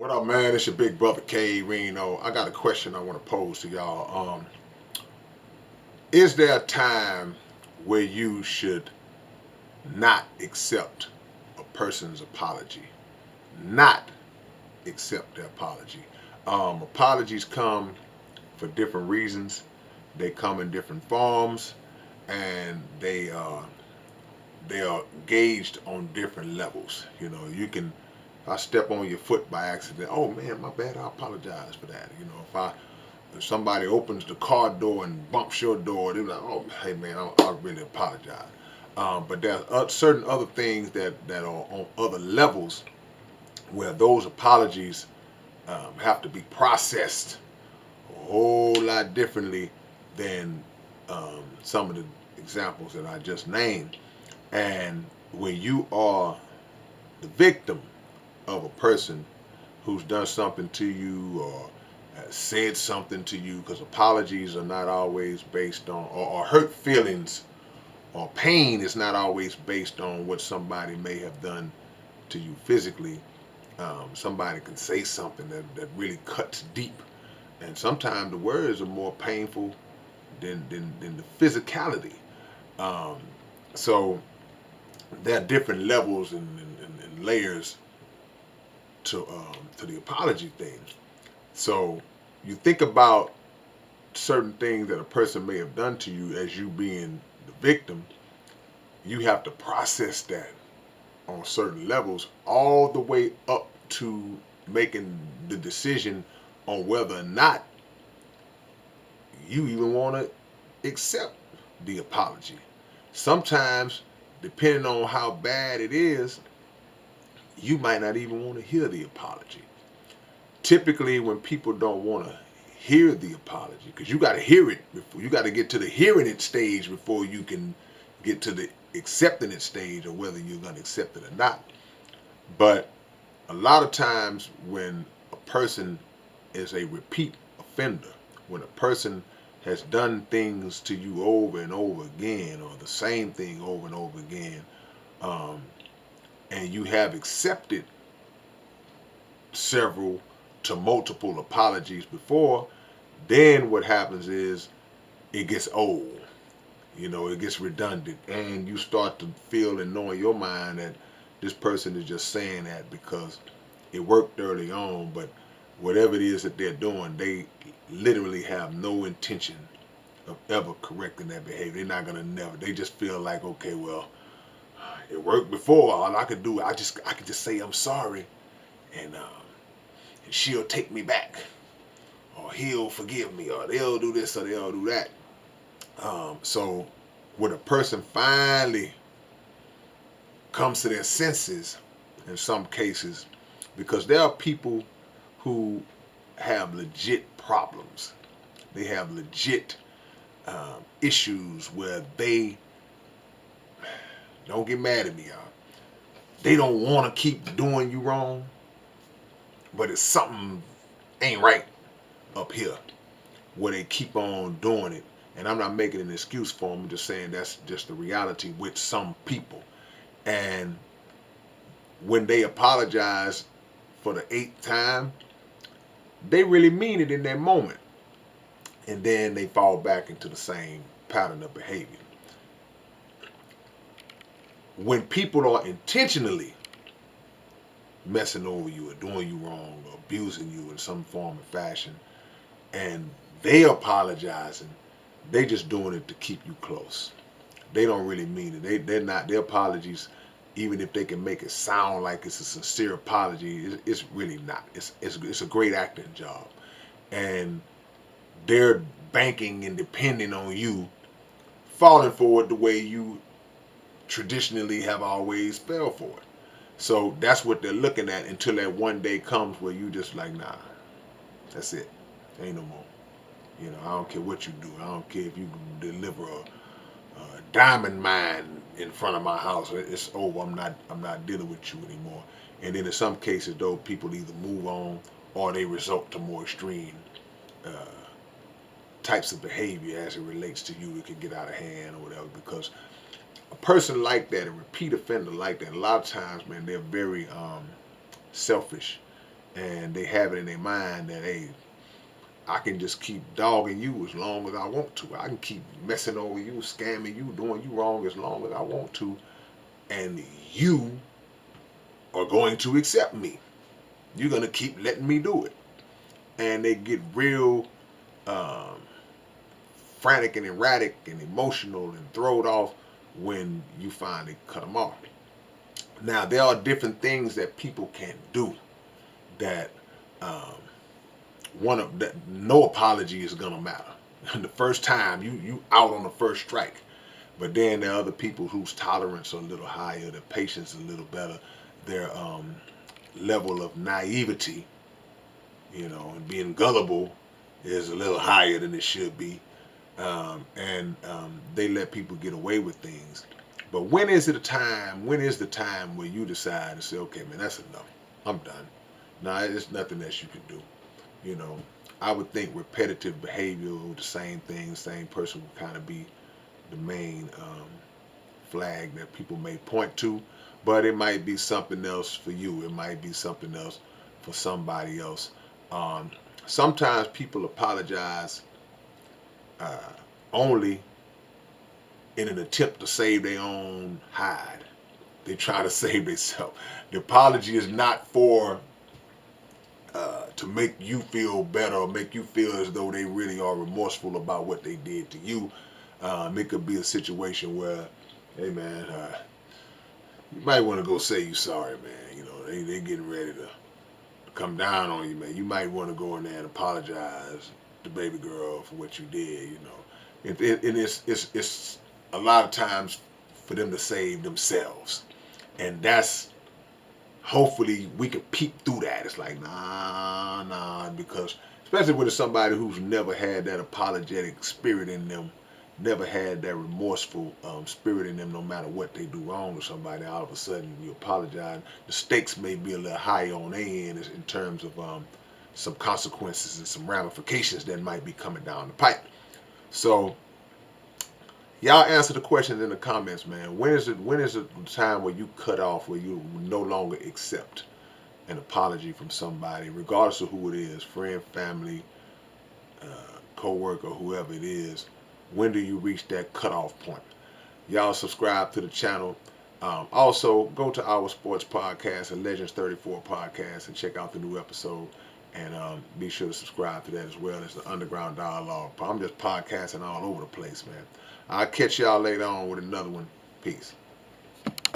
What up, man? It's your big brother K-Rino. I got a question I want to pose to y'all. Is there a time where you should not accept a person's apology? Not accept their apology. Apologies come for different reasons. They come in different forms, and they are gauged on different levels. You know, you can I step on your foot by accident. Oh man, my bad. I apologize for that. You know, if somebody opens the car door and bumps your door, they're like, oh hey man, I really apologize. But there are certain other things that are on other levels where those apologies have to be processed a whole lot differently than some of the examples that I just named. And when you are the victim of a person who's done something to you or said something to you, because apologies are not always based on, or hurt feelings or pain is not always based on what somebody may have done to you physically. Somebody can say something that really cuts deep, and sometimes the words are more painful than the physicality. Um, so there are different levels and layers to the apology thing. So you think about certain things that a person may have done to you as you being the victim. You have to process that on certain levels, all the way up to making the decision on whether or not you even want to accept the apology. Sometimes, depending on how bad it is, you might not even want to hear the apology. Typically, when people don't want to hear the apology, because you got to hear it before you got to get to the hearing it stage before you can get to the accepting it stage, or whether you're going to accept it or not. But a lot of times when a person is a repeat offender, when a person has done things to you over and over again, or the same thing over and over again, um, and you have accepted several to multiple apologies before, then what happens is it gets old. You know, it gets redundant, and you start to feel and know in your mind that this person is just saying that because it worked early on, but whatever it is that they're doing, they literally have no intention of ever correcting that behavior. They're not gonna never. They just feel like, okay, well, it worked before. All I could do, I could just say I'm sorry, and she'll take me back, or he'll forgive me, or they'll do this or they'll do that. So when a person finally comes to their senses, in some cases, because there are people who have legit problems. They have legit issues where they don't get mad at me, y'all. They don't want to keep doing you wrong, but it's something ain't right up here where they keep on doing it. And I'm not making an excuse for them. I'm just saying that's just the reality with some people. And when they apologize for the eighth time, they really mean it in that moment. And then they fall back into the same pattern of behavior. When people are intentionally messing over you or doing you wrong or abusing you in some form or fashion, and they apologizing, they just doing it to keep you close. They don't really mean it. They're not, their apologies, even if they can make it sound like it's a sincere apology, it's really not. It's a great acting job. And they're banking and depending on you falling for it the way you traditionally have always fell for it. So that's what they're looking at until that one day comes where you just like, nah, that's it. Ain't no more. You know, I don't care what you do. I don't care if you deliver a diamond mine in front of my house. It's over. I'm not dealing with you anymore. And then in some cases, though, people either move on or they resort to more extreme uh, types of behavior as it relates to you. It can get out of hand or whatever, because a person like that, a repeat offender like that, a lot of times, man, they're very selfish, and they have it in their mind that, hey, I can just keep dogging you as long as I want to. I can keep messing over you, scamming you, doing you wrong as long as I want to, and you are going to accept me. You're going to keep letting me do it. And they get real um, frantic and erratic and emotional and thrown off when you finally cut them off. Now, there are different things that people can do that um, one of that no apology is gonna matter. The first time you out on the first strike, but then there are other people whose tolerance are a little higher, their patience is a little better, their level of naivety, and being gullible is a little higher than it should be, and they let people get away with things. But when is it a time? When is the time where you decide to say, okay, man, that's enough. I'm done. Nah, there's nothing else you can do. You know, I would think repetitive behavior with the same thing, same person would kind of be the main flag that people may point to. But it might be something else for you. It might be something else for somebody else. Um, Sometimes people apologize uh, only in an attempt to save their own hide. They try to save themselves. The apology is not for to make you feel better or make you feel as though they really are remorseful about what they did to you. It could be a situation where, hey man, you might want to go say you sorry, man. They getting ready to come down on you, man. You might want to go in there and apologize to baby girl for what you did. And it's a lot of times for them to save themselves, and that's hopefully we can peek through that. It's like, nah, because especially with somebody who's never had that apologetic spirit in them, never had that remorseful spirit in them, no matter what they do wrong to somebody, all of a sudden you apologize. The stakes may be a little higher on their end in terms of some consequences and some ramifications that might be coming down the pipe. So y'all answer the questions in the comments, man. When is the time where you cut off, where you no longer accept an apology from somebody, regardless of who it is, friend, family, co-worker, whoever it is? When do you reach that cutoff point? Y'all subscribe to the channel. Also, go to our sports podcast, a Legends 34 podcast, and check out the new episode. And be sure to subscribe to that as well. It's the Underground Dialogue. I'm just podcasting all over the place, man. I'll catch y'all later on with another one. Peace.